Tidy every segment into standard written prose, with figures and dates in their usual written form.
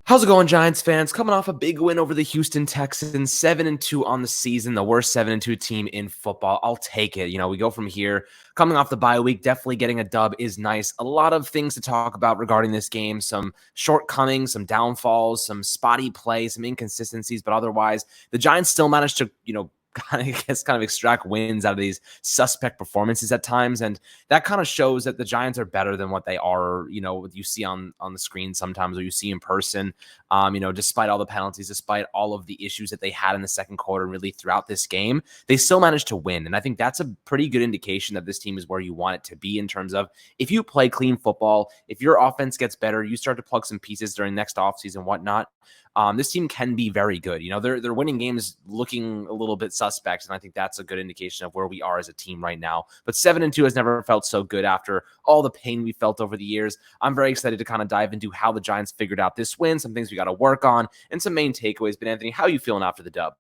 How's it going, Giants fans? Coming off a big win over the Houston Texans, 7-2 on the season, the worst 7-2 team in football. I'll take it. We go from here. Coming off the bye week, definitely getting a dub is nice. A lot of things to talk about regarding this game, some shortcomings, some downfalls, some spotty play, some inconsistencies, but otherwise, the Giants still managed to, kind of extract wins out of these suspect performances at times, and that kind of shows that the Giants are better than what they are. You see on the screen sometimes, or you see in person. Despite all the penalties, despite all of the issues that they had in the second quarter, really throughout this game, they still managed to win, and I think that's a pretty good indication that this team is where you want it to be in terms of if you play clean football, if your offense gets better, you start to plug some pieces during next offseason, whatnot. This team can be very good. They're winning games looking a little bit suspect, and I think that's a good indication of where we are as a team right now. But 7-2 has never felt so good after all the pain we felt over the years. I'm very excited to kind of dive into how the Giants figured out this win, some things we got to work on, and some main takeaways. But Anthony, how are you feeling after the dub?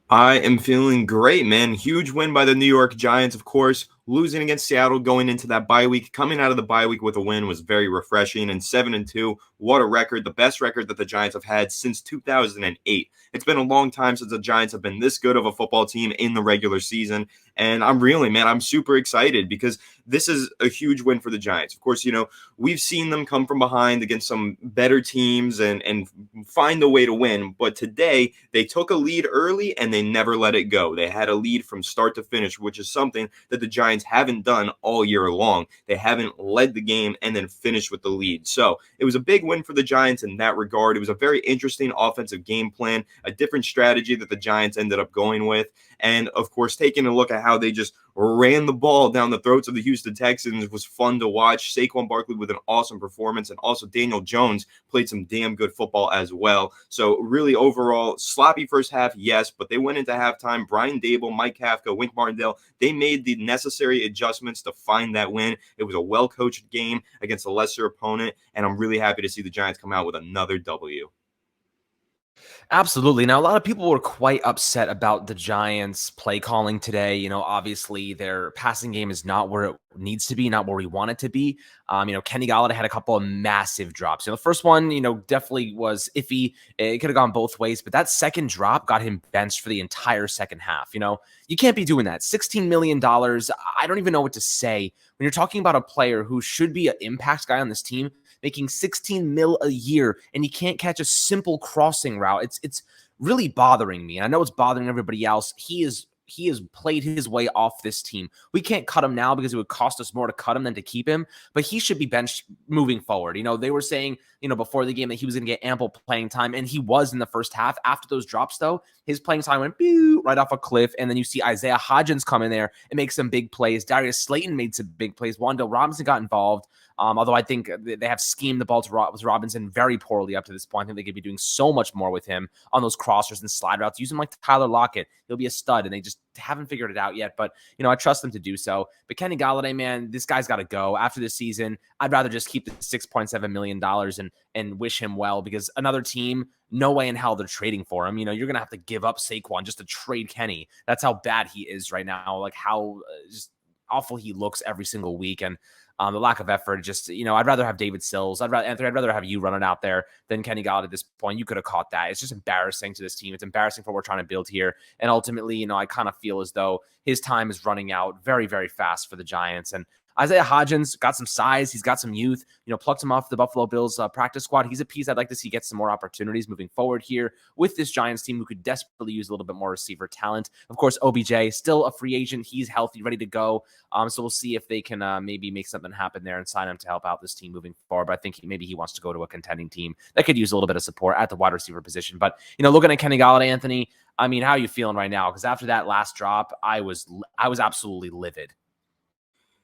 I am feeling great, man. Huge win by the New York Giants, of course. Losing against Seattle going into that bye week, coming out of the bye week with a win was very refreshing. And 7-2, what a record! The best record that the Giants have had since 2008. It's been a long time since the Giants have been this good of a football team in the regular season. And I'm super excited because this is a huge win for the Giants. Of course, we've seen them come from behind against some better teams and find a way to win. But today, they took a lead early and they never let it go. They had a lead from start to finish, which is something that the Giants haven't done all year long. They haven't led the game and then finished with the lead. So it was a big win for the Giants in that regard. It was a very interesting offensive game plan, a different strategy that the Giants ended up going with. And of course, taking a look at how they just ran the ball down the throats of the Houston Texans was fun to watch. Saquon Barkley with an awesome performance, and also Daniel Jones played some damn good football as well. So really overall, sloppy first half, yes, but they went into halftime. Brian Dable, Mike Kafka, Wink Martindale, they made the necessary adjustments to find that win. It was a well-coached game against a lesser opponent, and I'm really happy to see the Giants come out with another W. Absolutely. Now, a lot of people were quite upset about the Giants' play calling today. Obviously their passing game is not where it needs to be, not where we want it to be. Kenny Golladay had a couple of massive drops. The first one, definitely was iffy. It could have gone both ways, but that second drop got him benched for the entire second half. You can't be doing that. $16 million. I don't even know what to say when you're talking about a player who should be an impact guy on this team, making 16 mil a year, and he can't catch a simple crossing route. It's really bothering me. And I know it's bothering everybody else. He has played his way off this team. We can't cut him now because it would cost us more to cut him than to keep him, but he should be benched moving forward. They were saying, before the game that he was going to get ample playing time, and he was in the first half. After those drops, though, his playing time went right off a cliff, and then you see Isaiah Hodgins come in there and make some big plays. Darius Slayton made some big plays. Wan'Dale Robinson got involved. Although I think they have schemed the ball to Robinson very poorly up to this point. I think they could be doing so much more with him on those crossers and slide routes. Use him like Tyler Lockett. He'll be a stud, and they just haven't figured it out yet. But, I trust them to do so. But Kenny Golladay, man, this guy's got to go. After this season, I'd rather just keep the $6.7 million and wish him well, because another team, no way in hell they're trading for him. You're going to have to give up Saquon just to trade Kenny. That's how bad he is right now, like how just awful he looks every single week. And the lack of effort, just, I'd rather have David Sills. I'd rather have you running out there than Kenny Golladay at this point. You could have caught that. It's just embarrassing to this team. It's embarrassing for what we're trying to build here. And ultimately, I kind of feel as though his time is running out very, very fast for the Giants. And Isaiah Hodgins got some size. He's got some youth, plucked him off the Buffalo Bills practice squad. He's a piece I'd like to see get some more opportunities moving forward here with this Giants team, who could desperately use a little bit more receiver talent. Of course, OBJ, still a free agent. He's healthy, ready to go. So we'll see if they can maybe make something happen there and sign him to help out this team moving forward. But I think maybe he wants to go to a contending team that could use a little bit of support at the wide receiver position. But, looking at Kenny Golladay, Anthony, how are you feeling right now? Because after that last drop, I was absolutely livid.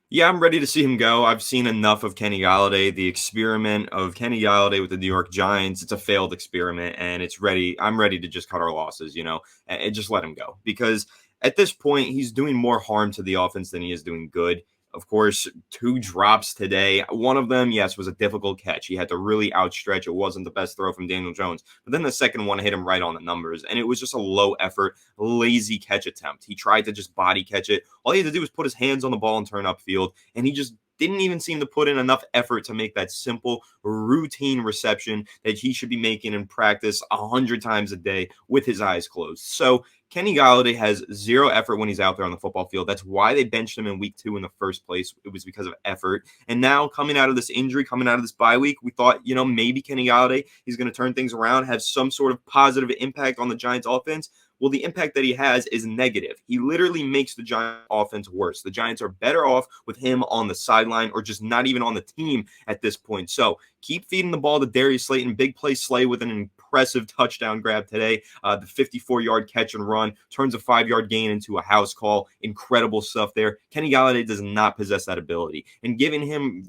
Yeah, I'm ready to see him go. I've seen enough of Kenny Golladay. The experiment of Kenny Golladay with the New York Giants, it's a failed experiment, and it's ready. I'm ready to just cut our losses, and just let him go. Because at this point, he's doing more harm to the offense than he is doing good. Of course, 2 drops today. One of them, yes, was a difficult catch. He had to really outstretch. It wasn't the best throw from Daniel Jones. But then the second one hit him right on the numbers. And it was just a low effort, lazy catch attempt. He tried to just body catch it. All he had to do was put his hands on the ball and turn upfield. And he just didn't even seem to put in enough effort to make that simple routine reception that he should be making in practice 100 times a day with his eyes closed. So Kenny Golladay has zero effort when he's out there on the football field. That's why they benched him in week 2 in the first place. It was because of effort. And now coming out of this injury, coming out of this bye week, we thought, maybe Kenny Golladay, he's going to turn things around, have some sort of positive impact on the Giants offense. Well, the impact that he has is negative. He literally makes the Giants offense worse. The Giants are better off with him on the sideline or just not even on the team at this point. So keep feeding the ball to Darius Slayton. Big play Slay with an impressive touchdown grab today. The 54-yard catch and run turns a 5-yard gain into a house call. Incredible stuff there. Kenny Golladay does not possess that ability. And giving him,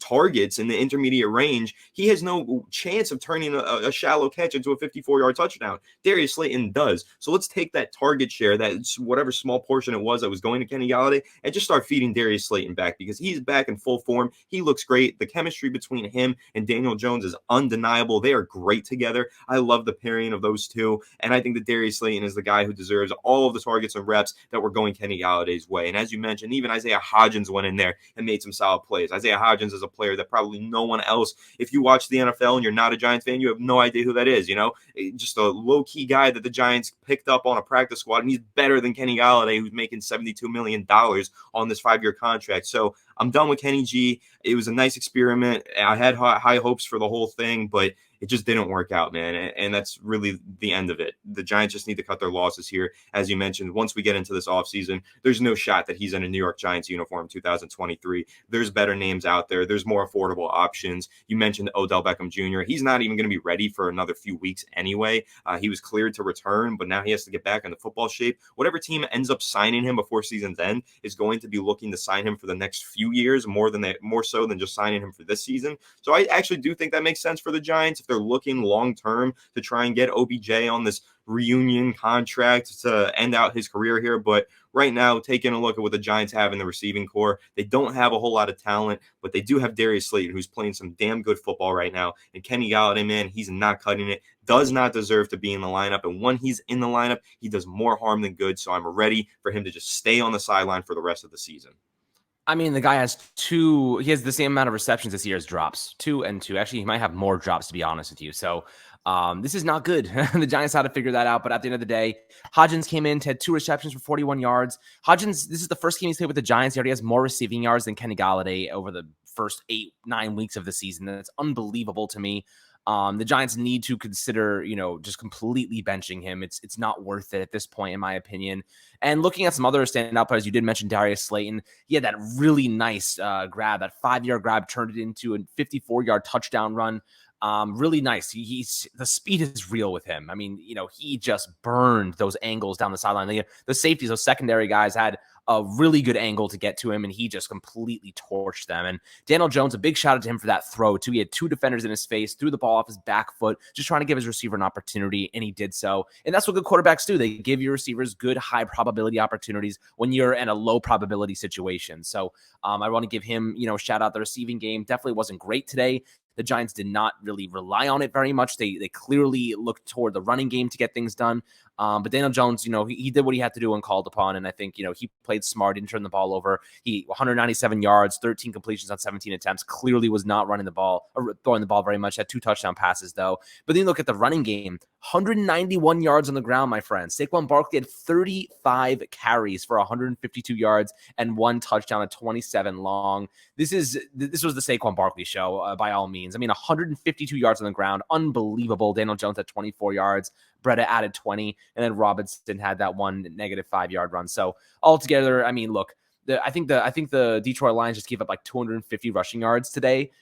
targets in the intermediate range, he has no chance of turning a shallow catch into a 54-yard touchdown. Darius Slayton does. So let's take that target share, that whatever small portion it was that was going to Kenny Golladay, and just start feeding Darius Slayton back because he's back in full form. He looks great. The chemistry between him and Daniel Jones is undeniable. They are great together. I love the pairing of those two, and I think that Darius Slayton is the guy who deserves all of the targets and reps that were going Kenny Galladay's way. And as you mentioned, even Isaiah Hodgins went in there and made some solid plays. Isaiah Hodgins is a player that probably no one else, if you watch the NFL and you're not a Giants fan, you have no idea who that is. Just a low-key guy that the Giants picked up on a practice squad, and he's better than Kenny Golladay, who's making $72 million on this 5-year contract. So I'm done with Kenny G. It was a nice experiment. I had high hopes for the whole thing, but it just didn't work out, man. And that's really the end of it. The Giants just need to cut their losses here. As you mentioned, once we get into this offseason, there's no shot that he's in a New York Giants uniform 2023. There's better names out there. There's more affordable options. You mentioned Odell Beckham Jr. He's not even going to be ready for another few weeks anyway. He was cleared to return, but now he has to get back into football shape. Whatever team ends up signing him before season's end is going to be looking to sign him for the next few years, more so than just signing him for this season. So I actually do think that makes sense for the Giants if they're looking long term to try and get OBJ on this reunion contract to end out his career here. But right now, taking a look at what the Giants have in the receiving core, they don't have a whole lot of talent, but they do have Darius Slayton, who's playing some damn good football right now. And Kenny Golladay, man, he's not cutting it, does not deserve to be in the lineup. And when he's in the lineup, he does more harm than good. So I'm ready for him to just stay on the sideline for the rest of the season. I mean, the guy has he has the same amount of receptions this year as drops, 2 and 2. Actually, he might have more drops, to be honest with you. So this is not good. The Giants had to figure that out. But at the end of the day, Hodgins came in, had 2 receptions for 41 yards. Hodgins, this is the first game he's played with the Giants. He already has more receiving yards than Kenny Golladay over the first 8-9 weeks of the season. That's unbelievable to me. The Giants need to consider, just completely benching him. It's not worth it at this point, in my opinion. And looking at some other standout players, you did mention Darius Slayton. He had that really nice grab, that 5-yard grab, turned it into a 54-yard touchdown run. Really nice. He's the speed is real with him. I mean, he just burned those angles down the sideline. The safeties, those secondary guys had a really good angle to get to him, and he just completely torched them. And Daniel Jones, a big shout out to him for that throw too. He had 2 defenders in his face, threw the ball off his back foot, just trying to give his receiver an opportunity, and he did so. And that's what good quarterbacks do. They give your receivers good high probability opportunities when you're in a low probability situation. So I want to give him, shout out. The receiving game definitely wasn't great today. The Giants did not really rely on it very much. They clearly looked toward the running game to get things done. But Daniel Jones, he did what he had to do when called upon. And I think, he played smart, didn't turn the ball over. He 197 yards, 13 completions on 17 attempts, clearly was not running the ball or throwing the ball very much. Had 2 touchdown passes, though. But then you look at the running game, 191 yards on the ground, my friend. Saquon Barkley had 35 carries for 152 yards and 1 touchdown at 27 long. This was the Saquon Barkley show, by all means. I mean, 152 yards on the ground, unbelievable. Daniel Jones had 24 yards. Bretta added 20, and then Robinson had that 1 negative 5-yard run. So altogether, I mean, look, I think the Detroit Lions just gave up like 250 rushing yards today.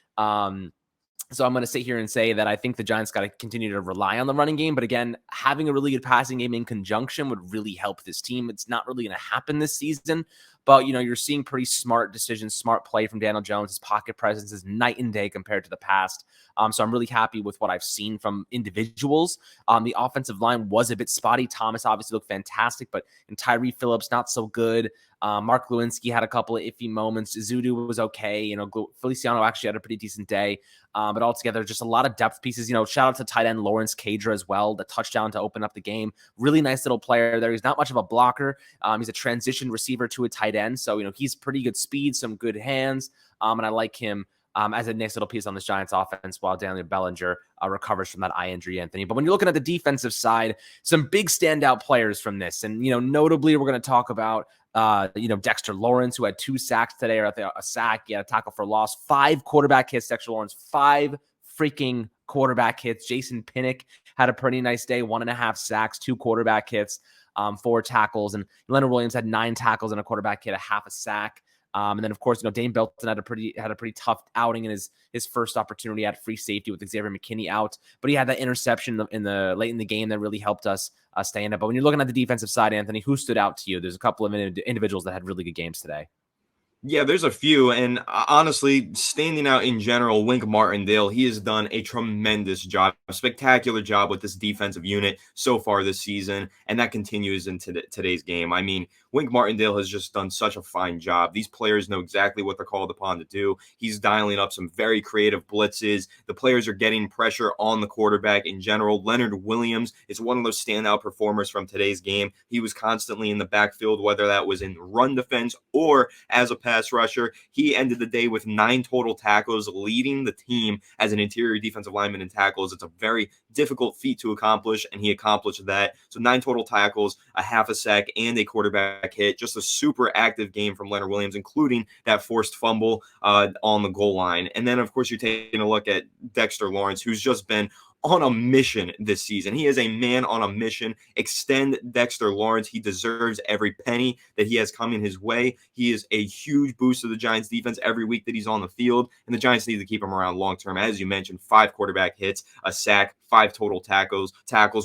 So I'm going to sit here and say that I think the Giants got to continue to rely on the running game. But again, having a really good passing game in conjunction would really help this team. It's not really going to happen this season. But, you're seeing pretty smart decisions, smart play from Daniel Jones. His pocket presence is night and day compared to the past. So I'm really happy with what I've seen from individuals. The offensive line was a bit spotty. Thomas obviously looked fantastic, but Tyree Phillips, not so good. Mark Lewinsky had a couple of iffy moments. Zudu was okay. Feliciano actually had a pretty decent day. But altogether, just a lot of depth pieces. Shout out to tight end Lawrence Cadra as well. The touchdown to open up the game. Really nice little player there. He's not much of a blocker. He's a transition receiver to a tight end. So, he's pretty good speed, some good hands. And I like him as a nice little piece on this Giants offense while Daniel Bellinger recovers from that eye injury, Anthony. But when you're looking at the defensive side, some big standout players from this. And, notably, we're going to talk about, Dexter Lawrence, who had 2 sacks today, or a sack, a tackle for loss, 5 quarterback hits. Dexter Lawrence, 5 freaking quarterback hits. Jason Pinnock had a pretty nice day, 1.5 sacks, 2 quarterback hits, 4 tackles. And Leonard Williams had 9 tackles and a quarterback hit, a half a sack. And then, of course, Dane Belton had a pretty tough outing in his first opportunity at free safety with Xavier McKinney out. But he had that interception in the late in the game that really helped us stay in it. But when you're looking at the defensive side, Anthony, who stood out to you? There's a couple of individuals that had really good games today. Yeah, there's a few. And honestly, standing out in general, Wink Martindale, he has done a tremendous job, a spectacular job with this defensive unit so far this season. And that continues into today's game. I mean, Wink Martindale has just done such a fine job. These players know exactly what they're called upon to do. He's dialing up some very creative blitzes. The players are getting pressure on the quarterback in general. Leonard Williams is one of those standout performers from today's game. He was constantly in the backfield, whether that was in run defense or as a pass rusher. He ended the day with 9 total tackles, leading the team as an interior defensive lineman in tackles. It's a very difficult feat to accomplish, and he accomplished that. So 9 total tackles, a half a sack, and a quarterback hit. Just a super active game from Leonard Williams, including that forced fumble on the goal line. And then, of course, you're taking a look at Dexter Lawrence, who's just been on a mission this season. He is a man on a mission. Extend Dexter Lawrence. He deserves every penny that he has coming his way. He is a huge boost to the Giants defense every week that he's on the field, and the Giants need to keep him around long term. As you mentioned, 5 quarterback hits, a sack, 5 total tackles.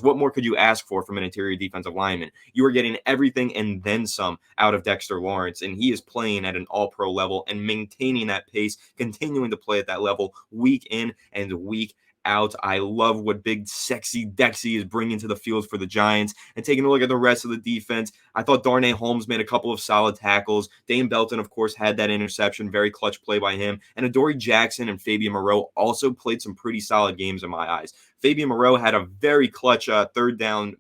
What more could you ask for from an interior defensive lineman? You are getting everything and then some out of Dexter Lawrence, and he is playing at an all-pro level and maintaining that pace, continuing to play at that level week in and week out. I love what big, sexy Dexy is bringing to the field for the Giants. And taking a look at the rest of the defense, I thought Darnay Holmes made a couple of solid tackles. Dane Belton, of course, had that interception, very clutch play by him. And Adoree Jackson and Fabian Moreau also played some pretty solid games in my eyes. Fabian Moreau had a very clutch third down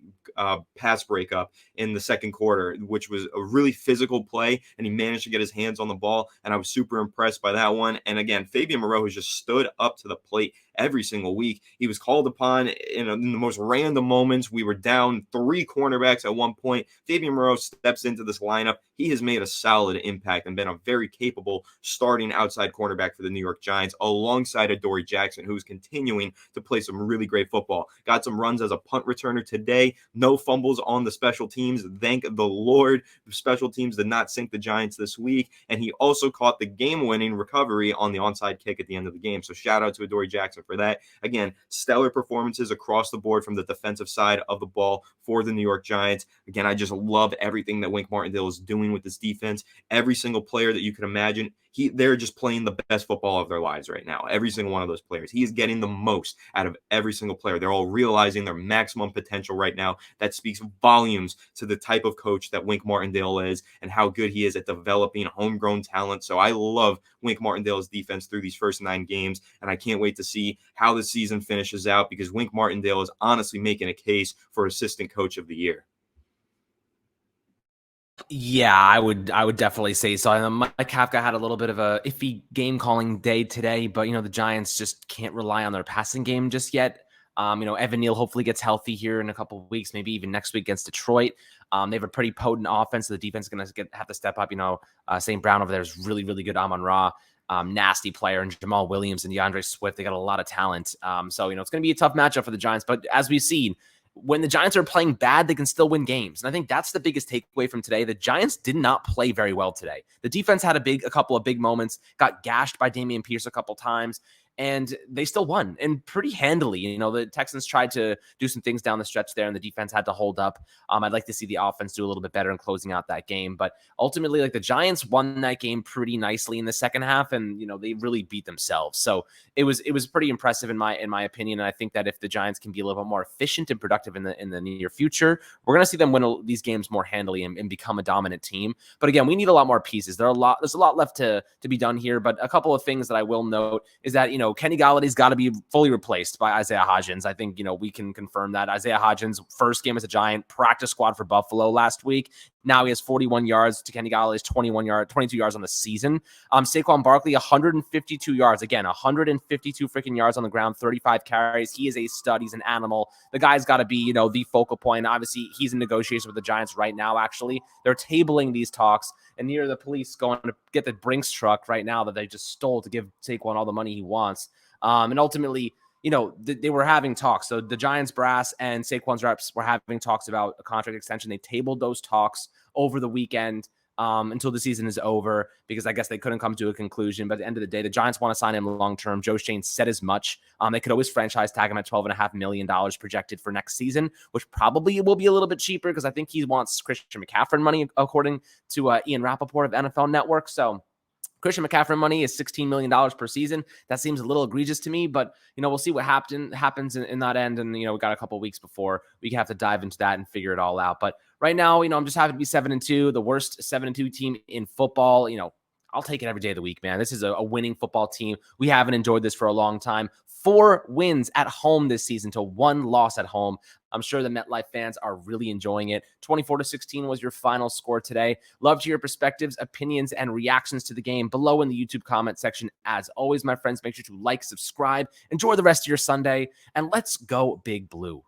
pass breakup in the second quarter, which was a really physical play, and he managed to get his hands on the ball, and I was super impressed by that one. And again, Fabian Moreau has just stood up to the plate every single week. He was called upon in the most random moments. We were down 3 cornerbacks at one point. Fabian Moreau steps into this lineup. He has made a solid impact and been a very capable starting outside cornerback for the New York Giants, alongside Adoree Jackson, who's continuing to play some really great football. Got some runs as a punt returner today. No fumbles on the special teams. Thank the Lord. The special teams did not sink the Giants this week. And he also caught the game-winning recovery on the onside kick at the end of the game. So shout out to Adoree Jackson for that. Again, stellar performances across the board from the defensive side of the ball for the New York Giants. Again, I just love everything that Wink Martindale is doing with this defense. Every single player that you can imagine, they're just playing the best football of their lives right now. Every single one of those players. He is getting the most out of every single player. They're all realizing their maximum potential right now. That speaks volumes to the type of coach that Wink Martindale is and how good he is at developing homegrown talent. So I love Wink Martindale's defense through these first 9 games, and I can't wait to see how the season finishes out, because Wink Martindale is honestly making a case for assistant coach of the year. Yeah, I would definitely say so. Mike Kafka had a little bit of a iffy game calling day today, but the Giants just can't rely on their passing game just yet. Evan Neal hopefully gets healthy here in a couple of weeks, maybe even next week against Detroit. They have a pretty potent offense, so the defense is going to have to step up. St. Brown over there is really, really good. Amon-Ra, nasty player, and Jamal Williams and DeAndre Swift, they got a lot of talent. So it's going to be a tough matchup for the Giants, but as we've seen, when the Giants are playing bad, they can still win games. And I think that's the biggest takeaway from today. The Giants did not play very well today. The defense had a couple of big moments, got gashed by Dameon Pierce a couple times, and they still won, and pretty handily. The Texans tried to do some things down the stretch there, and the defense had to hold up. I'd like to see the offense do a little bit better in closing out that game. But ultimately, the Giants won that game pretty nicely in the second half, and they really beat themselves. So it was pretty impressive in my opinion. And I think that if the Giants can be a little bit more efficient and productive in the near future, we're going to see them win these games more handily and become a dominant team. But again, we need a lot more pieces. There's a lot left to be done here. But a couple of things that I will note is that Kenny Galladay's got to be fully replaced by Isaiah Hodgins. I think, we can confirm that. Isaiah Hodgins, first game as a Giant, practice squad for Buffalo last week. Now he has 41 yards to Kenny Galladay's 22 yards on the season. Saquon Barkley, 152 yards. Again, 152 freaking yards on the ground, 35 carries. He is a stud. He's an animal. The guy's got to be, the focal point. Obviously, he's in negotiation with the Giants right now, actually. They're tabling these talks, and near the police going to get the Brinks truck right now that they just stole to give Saquon all the money he wants. And ultimately, they were having talks. So the Giants brass and Saquon's reps were having talks about a contract extension. They tabled those talks over the weekend until the season is over, because I guess they couldn't come to a conclusion. But at the end of the day, the Giants want to sign him long-term. Joe Schoen said as much. They could always franchise tag him at $12.5 million projected for next season, which probably will be a little bit cheaper because I think he wants Christian McCaffrey money, according to Ian Rappaport of NFL Network. So Christian McCaffrey money is $16 million per season. That seems a little egregious to me, but, we'll see what happens in that end. And, we got a couple weeks before we have to dive into that and figure it all out. But right now, I'm just happy to be 7-2, the worst 7-2 team in football. I'll take it every day of the week, man. This is a winning football team. We haven't enjoyed this for a long time. 4 wins at home this season to 1 loss at home. I'm sure the MetLife fans are really enjoying it. 24-16 was your final score today. Love to hear your perspectives, opinions, and reactions to the game below in the YouTube comment section. As always, my friends, make sure to like, subscribe, enjoy the rest of your Sunday, and let's go Big Blue.